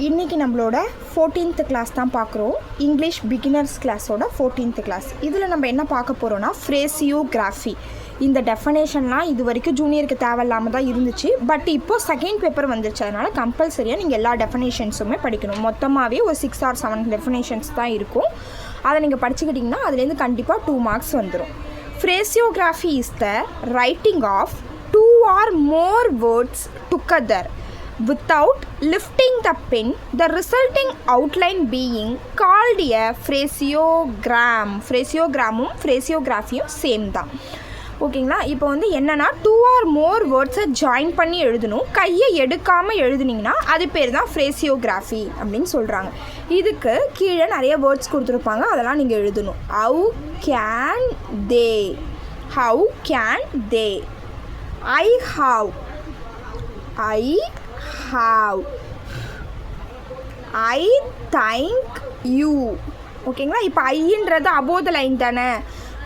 இன்றைக்கி நம்மளோட 14th class தான் பார்க்குறோம். இங்கிலீஷ் பிகினர்ஸ் கிளாஸோட 14th கிளாஸ். இதில் நம்ம என்ன பார்க்க போகிறோன்னா ஃப்ரேசியோகிராஃபி. இந்த டெஃபனேஷன்லாம் இது வரைக்கும் ஜூனியருக்கு தேவையில்லாமல் தான் இருந்துச்சு. பட் இப்போது செகண்ட் பேப்பர் வந்துருச்சு. அதனால் கம்பல்சரியாக நீங்கள் எல்லா டெஃபனேஷன்ஸுமே படிக்கணும். மொத்தமாகவே ஒரு 6 or 7 டெஃபனேஷன்ஸ் தான் இருக்கும். அதை நீங்கள் படிச்சுக்கிட்டிங்கன்னா அதுலேருந்து கண்டிப்பாக 2 marks வந்துடும். Phraseography is the writing of 2 or more words together without lifting the pen, the resulting outline being called a phraseogram. phraseogramமும் phraseographyயும் சேம் தான். ஓகேங்களா? இப்போ வந்து என்னென்னா 2 or more வேர்ட்ஸை ஜாயின் பண்ணி எழுதணும். கையை எடுக்காமல் எழுதுனீங்கன்னா அது பேர் தான் ஃப்ரேசியோகிராஃபி அப்படின்னு சொல்கிறாங்க. இதுக்கு கீழே நிறைய வேர்ட்ஸ் கொடுத்துருப்பாங்க, அதெல்லாம் நீங்கள் எழுதணும். How can they, how can they, I have, I have, I thank you. ஓகேங்களா? இப்போ ஐன்றது அபோவ் த லைன் தானே.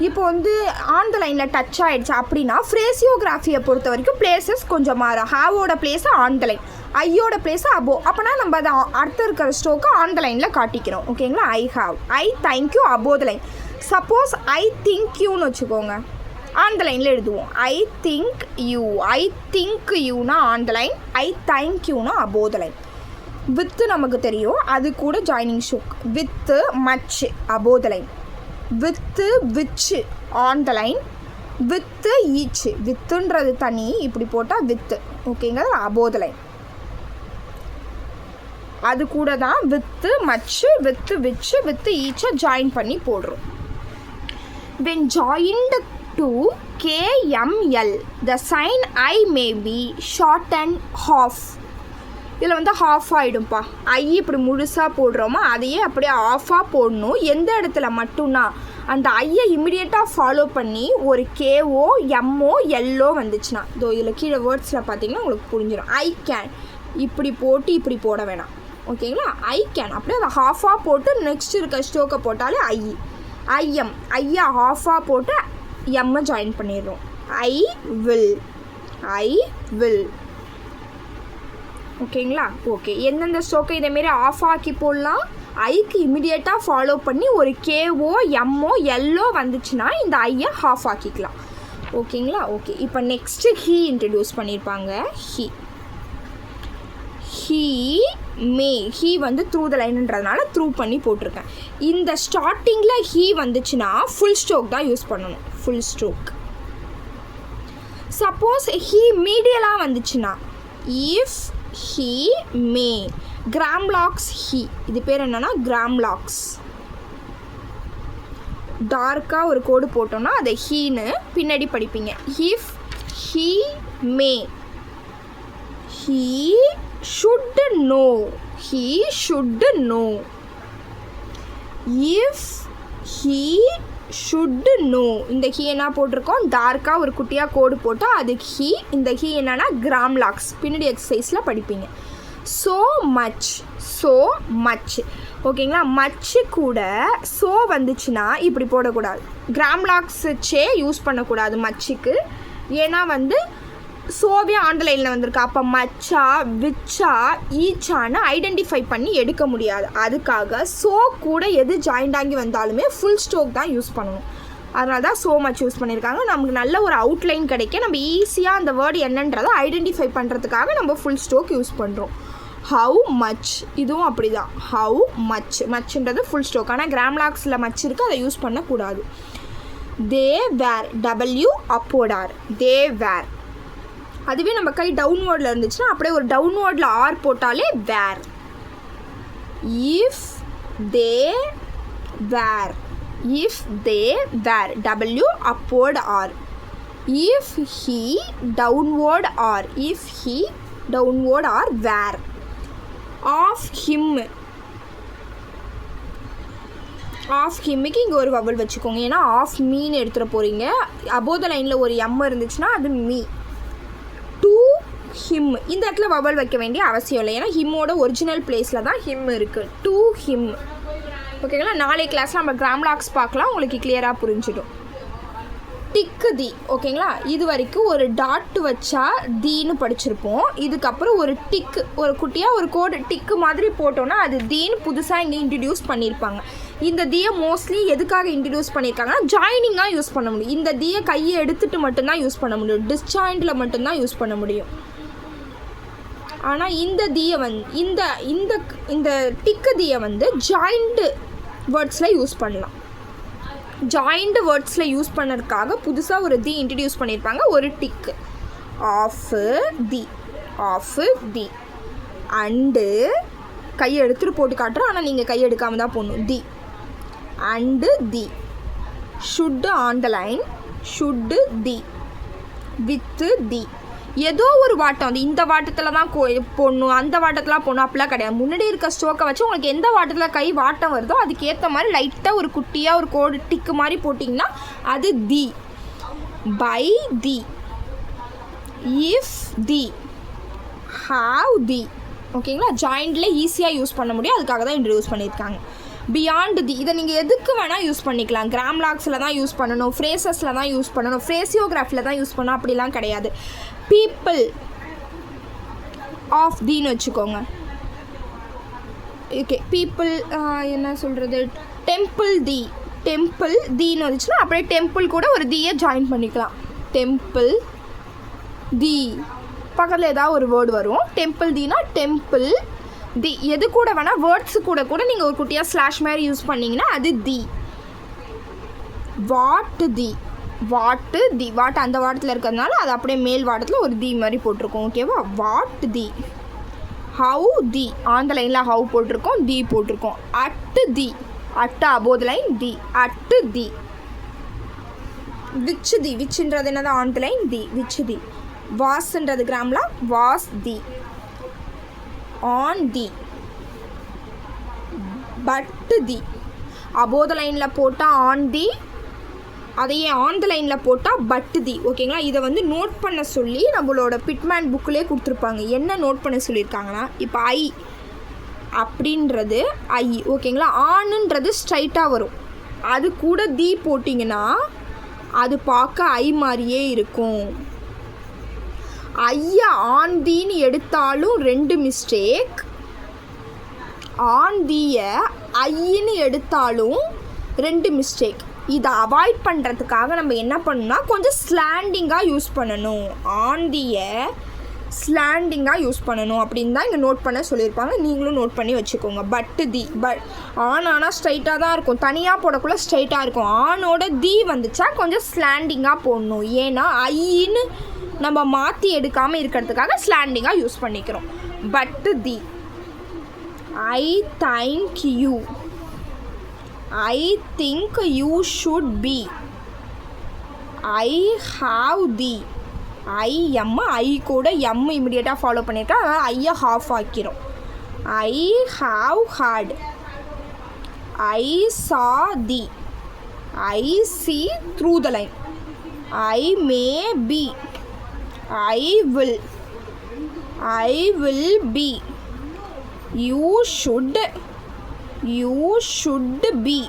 இப்போ வந்து ஆன் த லைனில் டச் ஆகிடுச்சு அப்படின்னா ஃப்ரேசியோகிராஃபியை பொறுத்த வரைக்கும் பிளேசஸ் கொஞ்சம் மாறும். ஹாவோட பிளேஸை ஆன் த லைன், ஐயோட பிளேஸை அபோ. அப்போனா நம்ம அதை அடுத்த இருக்கிற ஸ்ட்ரோக்கை ஆன் த லைனில் காட்டிக்கிறோம். ஓகேங்களா? I have, I thank you above the line. Suppose I think யூன்னு வச்சுக்கோங்க, ஆன் த லைனில் எழுதுவோம். I think you, I think யூனா on the line, I thank யூனா அபோவ் த லைன். வித்து நமக்கு தெரியும், அது கூட ஜாயினிங் ஷோக். With much above the line, with which on the line, with each. வித்துன்றது தனி, இப்படி போட்டால் வித்து. ஓகேங்க? Above the line. அது கூட தான் with much, with Vichu, with ஈச்சை join பண்ணி போடுறோம். when joined to KML the sign I may be shortened half. இதில் வந்து ஹாஃப் ஆகிடும்ப்பா. ஐ இப்படி முழுசாக போடுறோமோ அதையே அப்படியே ஆஃபாக போடணும். எந்த இடத்துல மட்டும்னா அந்த ஐயை இமிடியேட்டாக ஃபாலோ பண்ணி ஒரு கேஓ எம்ஓ எல்லோ வந்துச்சுன்னா, இதோ இதில் கீழே வேர்ட்ஸில் பார்த்தீங்கன்னா உங்களுக்கு புரிஞ்சிடும். ஐ கேன் இப்படி போட்டு இப்படி போட வேணாம். ஓகேங்களா? ஐ கேன் அப்படியே அதை ஹாஃபாக போட்டு நெக்ஸ்ட் இருக்க ஸ்டோக்கை போட்டாலே ஐ. ஐஎம், ஐயா ஹாஃபாக போட்டு எம்மை ஜாயின் பண்ணிடுறோம். I will, I will. ஓகேங்களா? ஓகே. எந்தெந்த ஸ்டோக்கை இதேமாரி ஆஃப் ஆக்கி போடலாம்? ஐக்கு இமிடியேட்டாக ஃபாலோ பண்ணி ஒரு கேஓ எம்ஓ எல்லோ வந்துச்சுன்னா இந்த ஐயை ஹாஃப் ஆக்கிக்கலாம். ஓகேங்களா? ஓகே. இப்போ நெக்ஸ்ட்டு ஹீ இன்ட்ரடியூஸ் பண்ணியிருப்பாங்க. He, he May. ஹீ வந்து த்ரூ த லைனுன்றதுனால த்ரூ பண்ணி போட்டிருக்கேன். இந்த ஸ்டார்டிங்கில் ஹீ வந்துச்சுன்னா ஃபுல் ஸ்ட்ரோக் தான் யூஸ் பண்ணணும். Full stroke. சப்போஸ் ஹீ மீடியலாக வந்துச்சுன்னா இஃப் he may. கிராம்லாக்ஸ் he. இது பேர் என்னன்னா கிராம்லாக்ஸ். டார்க்காக ஒரு கோடு போட்டோம்னா அதை ஹீன்னு பின்னாடி படிப்பீங்க. if he may. he should know, he should know. if he should know. இந்த ஹீ என்ன போட்டிருக்கோம்? டார்க்காக ஒரு குட்டியாக கோடு போட்டால் அது ஹீ. இந்த ஹீ என்னன்னா கிராம்லாக்ஸ். பின்னாடி எக்ஸசைஸில் படிப்பீங்க. So much, so much. ஓகேங்களா? மச்சு கூட ஸோ வந்துச்சுன்னா இப்படி போடக்கூடாது. கிராம்லாக்ஸே யூஸ் பண்ணக்கூடாது மச்சுக்கு. ஏன்னா வந்து சோவே ஆண்டலைனில் வந்திருக்கு. அப்போ மச்சா விச்சா ஈச்சான்னு ஐடென்டிஃபை பண்ணி எடுக்க முடியாது. அதுக்காக ஸோ கூட எது ஜாயிண்ட் ஆகி வந்தாலுமே ஃபுல் ஸ்ட்ரோக் தான் யூஸ் பண்ணணும். அதனால தான் ஸோ மச் யூஸ் பண்ணியிருக்காங்க. நமக்கு நல்ல ஒரு அவுட்லைன் கிடைக்க நம்ம ஈஸியாக அந்த வேர்டு என்னன்றதை ஐடென்டிஃபை பண்ணுறதுக்காக நம்ம ஃபுல் ஸ்ட்ரோக் யூஸ் பண்ணுறோம். ஹவு மச், இதுவும் அப்படி தான். ஹவு மச், மச்ன்றது ஃபுல் ஸ்ட்ரோக். ஆனால் கிராம்லாக்ஸில் மச் இருக்குது, அதை யூஸ் பண்ணக்கூடாது. They were, W upward R, they were. அதுவே நம்ம கை டவுன்வேர்டில் இருந்துச்சுன்னா அப்படியே ஒரு டவுன்வேர்டில் ஆர் போட்டாலே were. If they were, if they were, W upward R. If he downward R, if he downward R were. Of him, of ஹிம்முக்கு இங்கே ஒரு வவல் வச்சுக்கோங்க. ஏன்னா ஆஃப் மீன்னு எடுத்துகிட்டு போகிறீங்க. அபோவ் த லைனில் ஒரு எம் இருந்துச்சுன்னா அது மீ. டு ஹிம், இந்த இடத்துல வவல் வைக்க வேண்டிய அவசியம் இல்லை. ஏன்னா ஹிம்மோட ஒரிஜினல் பிளேஸில் தான் ஹிம் இருக்குது. To him. ஓகேங்களா? நாளை கிளாஸில் நம்ம கிராம்லாக்ஸ் பார்க்கலாம், உங்களுக்கு கிளியராக புரிஞ்சிடும். டிக் டிக்கு தி ஓகேங்களா. இது வரைக்கும் ஒரு டாட் வச்சா தீன்னு படிச்சிருப்போம். இதுக்கப்புறம் ஒரு டிக்கு, ஒரு குட்டியாக ஒரு கோடு டிக்கு மாதிரி போட்டோன்னா அது தீன்னு புதுசாக இங்கே இன்ட்ரடியூஸ் பண்ணியிருப்பாங்க. இந்த தீயை மோஸ்ட்லி எதுக்காக இன்ட்ரடியூஸ் பண்ணியிருக்காங்கன்னா ஜாயினிங்காக யூஸ் பண்ண முடியும். இந்த தீயை கையை எடுத்துகிட்டு மட்டும்தான் யூஸ் பண்ண முடியும், டிஸ்ஜாயிண்டில் மட்டும்தான் யூஸ் பண்ண முடியும். ஆனால் இந்த தீயை இந்த இந்த இந்த டிக்கு தீயை ஜாயிண்ட்டு வேர்ட்ஸில் யூஸ் பண்ணலாம். ஜாயிண்ட் வேர்ட்ஸில் யூஸ் பண்ணுறதுக்காக புதுசாக ஒரு தி இன்ட்ரடியூஸ் பண்ணியிருப்பாங்க, ஒரு டிக்கு. ஆஃபு தி அண்டு கையை எடுத்துகிட்டு போட்டு காட்டுறோம், ஆனால் நீங்கள் கையை எடுக்காமல் தான் போடணும். The and the. Should on the line, should the. With the. ஏதோ ஒரு வாட்டம், இந்த வாட்டத்தில் தான் போடணும், அந்த வாட்டத்தில் போடணும் அப்படிலாம் கிடையாது. முன்னாடி இருக்க ஸ்ட்ரோக்கை வச்சு உங்களுக்கு எந்த வாட்டத்தில் கை வாட்டம் வருதோ அதுக்கேற்ற மாதிரி லைட்டாக ஒரு குட்டியாக ஒரு கோடு டிக்கு மாதிரி போட்டிங்கன்னா அது the. By the, if the, have the. ஓகேங்களா, ஜாயிண்டில் ஈஸியாக யூஸ் பண்ண முடியும், அதுக்காக தான் இன்ட்ரடியூஸ் பண்ணியிருக்காங்க. பியாண்ட் தி, இதை நீங்கள் எதுக்கு வேணால் யூஸ் பண்ணிக்கலாம். கிராம்லாக்ஸில் தான் யூஸ் பண்ணணும், ஃப்ரேசஸில் தான் யூஸ் பண்ணணும், ஃப்ரேசியோகிராஃபியில் தான் யூஸ் பண்ணணும் அப்படிலாம் கிடையாது. பீப்புள் ஆஃப் தீன்னு வச்சுக்கோங்க. ஓகே, பீப்புள் என்ன சொல்கிறது, டெம்பிள் தீன்னு வந்துச்சுன்னா அப்படியே டெம்பிள் கூட ஒரு தீயை ஜாயின் பண்ணிக்கலாம். டெம்பிள் தி பக்கத்தில் ஏதாவது ஒரு வேர்டு வரும். டெம்பிள் தீனா டெம்பிள் தி. எது கூட வேணால் வேர்ட்ஸு கூட நீங்கள் ஒரு குட்டியாக ஸ்லாஷ் மாதிரி யூஸ் பண்ணிங்கன்னா அது தி. வாட் தி, வாட் அந்த வாட்டத்தில் இருக்கிறதுனால அது அப்படியே மேல் வாட்டத்தில் ஒரு தி மாதிரி போட்டிருக்கோம். ஓகேவா, what the. How the, on the லைனில் ஹவு போட்டிருக்கோம், தி போட்டிருக்கோம். At the, at above the line the, at the. Which the, விச்ன்றது என்னது on the line the, which the. வாஸ்ன்றது கிராமில் was the. On the, but the. Above the லைனில் போட்டால் on the, அதையே ஆன் த லைனில் போட்டால் பட் தி. ஓகேங்களா, இதை நோட் பண்ண சொல்லி நம்மளோட பிட்மேன் புக்கிலே கொடுத்துருப்பாங்க. என்ன நோட் பண்ண சொல்லியிருக்காங்கன்னா, இப்போ ஐ அப்படின்றது ஐ. ஓகேங்களா, ஆனுன்றது ஸ்ட்ரைட்டாக வரும், அது கூட தி போட்டிங்கன்னா அது பார்க்க ஐ மாதிரியே இருக்கும். ஐயா ஆன் தீன்னு எடுத்தாலும் 2 மிஸ்டேக், ஆன் தீயை ஐன்னு எடுத்தாலும் 2 மிஸ்டேக். இதை அவாய்ட் பண்ணுறதுக்காக நம்ம என்ன பண்ணணும்னா கொஞ்சம் ஸ்லாண்டிங்காக யூஸ் பண்ணணும். ஆன் தீயை ஸ்லாண்டிங்காக யூஸ் பண்ணணும் அப்படின்னு தான் இங்கே நோட் பண்ண சொல்லியிருப்பாங்க. நீங்களும் நோட் பண்ணி வச்சுக்கோங்க. பட்டு தி, ஆனால் ஸ்ட்ரைட்டாக தான் இருக்கும், தனியாக போடக்குள்ள ஸ்ட்ரைட்டாக இருக்கும். ஆனோட தி வந்துச்சா கொஞ்சம் ஸ்லாண்டிங்காக போடணும். ஏன்னா ஐன்னு நம்ம மாற்றி எடுக்காமல் இருக்கிறதுக்காக ஸ்லாண்டிங்காக யூஸ் பண்ணிக்கிறோம். But the. I thank you, I think you should be. I have the, I கூட எம் இமிடியேட்டாக ஃபாலோ பண்ணியிருக்கேன், அதனால் ஐயை ஹாஃப் ஆக்கிறோம். I have had. I saw the, I see through the line. I may be, I will be. You should be.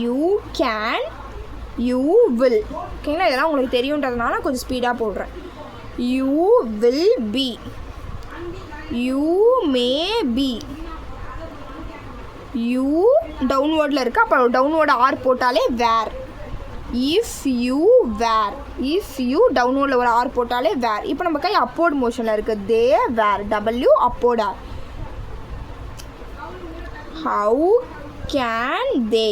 You can, you will. ஓகேங்களா, இதெல்லாம் உங்களுக்கு தெரியுன்றதுனால கொஞ்சம் ஸ்பீடாக போடுறேன். You will be. You may be. You டவுன்வேர்டில் இருக்குது, அப்போ downward R போட்டாலே were. If you டவுன்வோர்டில் ஒரு ஆர் போட்டாலே வேர். இப்போ நம்ம கை அப்போர்ட் மோஷனில் இருக்குது, they were, W upward R. How can they.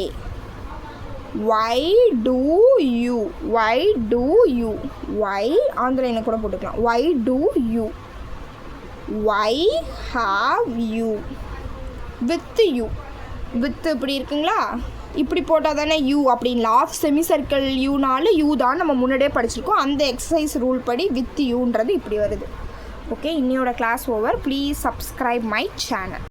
Why do you, why on the லைனில் கூட போட்டுக்கலாம். Why do you. Why have you. With you, with இப்படி இருக்குங்களா, இப்படி போட்டால் தானே யூ அப்படின்ல. ஆஃப் செமி சர்க்கிள் யூனால யூ தான் நம்ம முன்னாடியே படிச்சிருக்கோம். அந்த எக்ஸசைஸ் ரூல் படி வித் யூன்றது இப்படி வருது. ஓகே, இன்னையோட class over. Please subscribe my channel.